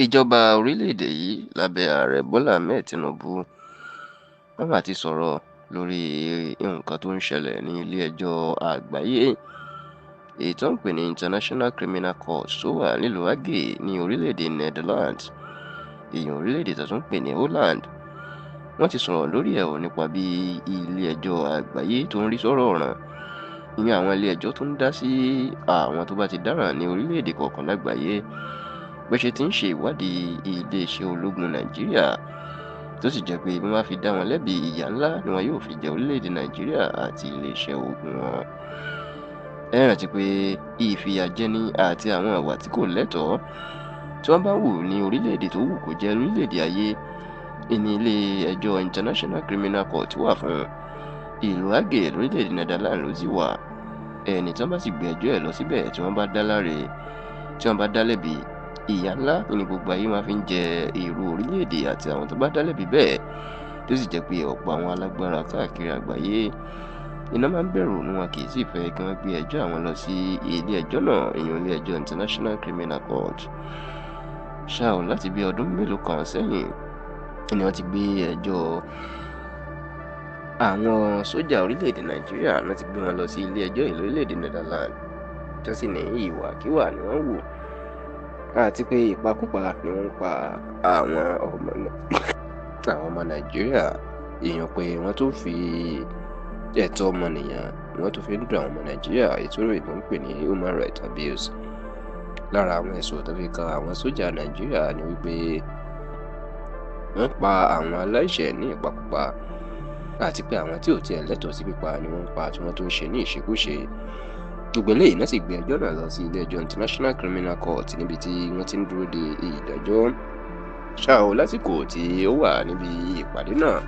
Ìjọba orílẹ̀-èdè yìí lábẹ́ Ààrẹ Bọ́lá Ahmed Tinubu wọ́n mà ti sọ̀rọ̀ lórí nǹkan tó ń ṣẹlẹ̀ ní ilé-ẹjọ́ àgbáyé èyí tó ń pè ní International Criminal Court tó wà nílùú Hague ní orílẹ̀-èdè Netherlands, èèyàn orílẹ̀-èdè tó tún pè ní Holland. Wọ́n ti sọ̀rọ̀ lórí ẹ̀ nípa bí ilé-ẹjọ́ àgbáyé tó ń rí sọ́rọ̀ ọ̀ràn, ìyẹn àwọn ilé-ẹjọ́ tó ń dá sí àwọn tó bá ti dáràn ní orílẹ̀-èdè kọ̀ọ̀kan lágbàáyé, bó ṣe ti ń ṣe ìwádìí iléeṣẹ́ ológun Nàìjíríà tó sì jẹ́ pé bí wọ́n bá fi dá wọn lẹ́bi ìyà ńlá ni wọn yóò fi jẹ orílẹ̀-èdè Nàìjíríà àti iléeṣẹ́ ogun wọn. Ẹ rántí pé ìfìyàjẹni àti àwọn ìwà tí kò lẹ́tọ̀ọ́ tí wọ́n bá wù ní orílẹ̀-èdè tó wù kó jẹ́ orílẹ̀-èdè ayé ní ilé-ẹjọ́ International Criminal Court wà fún. Ìlú Hague lórílẹ̀-èdè Netherlands ló sì wà. Ẹni tí wọ́n bá sì gbé ẹjọ́ ẹ̀ lọ síbẹ̀ tí wọ́n bá dá láre, tí wọ́n bá dá lẹ́bi, ìyà ńlá ni gbogbo ayé máa fi ń jẹ èrò orílẹ̀-èdè àti àwọn tó bá dá lẹ́bi bẹ́ẹ̀, tó sì jẹ́ pé ọ̀pọ̀ àwọn alágbára káàkiri àgbáyé iná máa ń bẹ̀rù ní wọn kì í sì fẹ́ kí wọ́n gbé ẹjọ́ àwọn lọ sí ilé-ẹjọ́ náà, ìyẹn ilé-ẹjọ́ International Criminal Court. Ṣá ò láti bí ọdún mélòó kan sẹ́yìn ni wọ́n ti gbé ẹjọ́ àwọn sójà orílẹ̀-èdè Nàìjíríà náà ti gbé wọn lọ sí ilé-ẹjọ́ ìlú orílẹ̀-èdè Netherlands, tó sì ní ìwàkiwà ni wọ́n wù àti pé ìpakúpa ni wọ́n ń pa àwọn ọmọ Nàìjíríà, èèyàn pé wọ́n tún fi ẹ̀tọ́ ọmọnìyàn wọ́n tún fi ń dùn àwọn ọmọ Nàìjíríà, ètò ìbò ń pè ní human rights abuse. Lára àwọn ẹ̀sùn tó fi kan àwọn sójà Nàìjíríà ni wípé wọ́n pa àwọn aláìṣẹ̀ ní ìpakúpa àti pé àwọn tí ò tiẹ̀ lẹ́tọ̀ọ́ sí pípa ni wọ́n ń pa tí wọ́n tún ń ṣe ní ìṣekúṣe. Gbogbo eléyìí náà sì gbé ẹjọ́ náà lọ sí ilé-ẹjọ́ International Criminal Court níbi tí wọ́n ti ń dúró de ìdájọ́. Ṣá ò lásìkò tí ó wà níbi ìpàdé náà,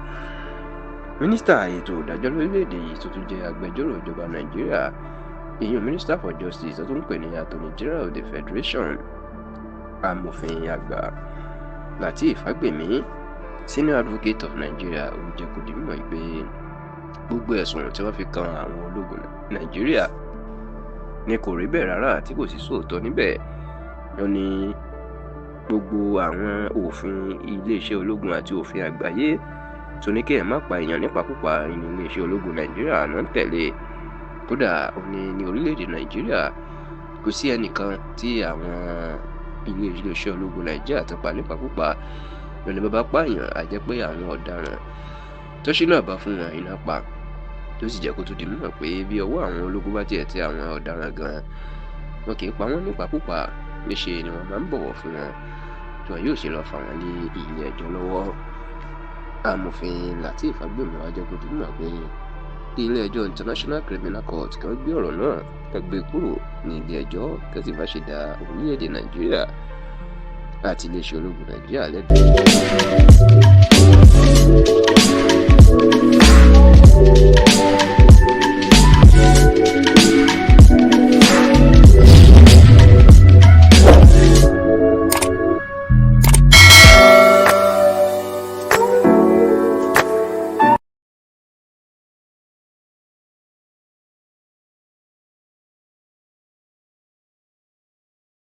mínísítà ètò ìdájọ́ lórílẹ̀-èdè yìí tó tún jẹ́ agbẹjọ́rò ìjọba Nàìjíríà, ìyẹn Minister for Justice tó tún ń pè ní Attorney General of the Federation, amòfin àgbà Lateef Fagbemi, Senior Advocate of Nigeria, ó jẹ́ kó di mímọ̀ pé gbogbo ẹ̀sùn tí wọ́n fi kan àwọn ológun Nàìjíríà ni kò rí bẹ́ẹ̀ rárá tí kò sí sóòótọ́ níbẹ̀. Wọ́n ní gbogbo àwọn òfin iléeṣẹ́ ológun àti òfin àgbáyé tó ní kí ẹ̀ má pa èèyàn nípakúpa ní iléeṣẹ́ ológun Nàìjíríà náà ń tẹ̀lé. Kódà ó ní orílẹ̀-èdè Nàìjíríà kò sí ẹnìkan tí àwọn iléeṣẹ́ ológun Nàìjíríà tó pa nípakúpa. Lọ́nà bàbá pààyàn á jẹ́ pé àwọn ọ̀daràn tó ṣí náà bá fún wọn iná pa, tó sì jẹ́ kó tó di mímọ̀ pé bí ọwọ́ àwọn ológun bá tiẹ̀ tẹ àwọn ọ̀daràn gan-an, wọn kì í pa wọ́n nípakúpa, níṣe ni wọ́n máa ń bọ̀wọ̀ fún wọn tí wọn yóò ṣe lọ fà wọ́n ní ilé-ẹjọ́ lọ́wọ́. Amòfin Lateef Fagbemi wá jẹ́ kó di mímọ̀ pé ilé-ẹjọ́ International Criminal Court kan gbé ọ̀rọ̀ náà kan gbé kúrò ní ilé-ẹjọ́ kan sì má ṣe dá orílẹ̀-èdè Nàìjíríà àti iléeṣẹ́ ológun Nàìjíríà lẹ́bi.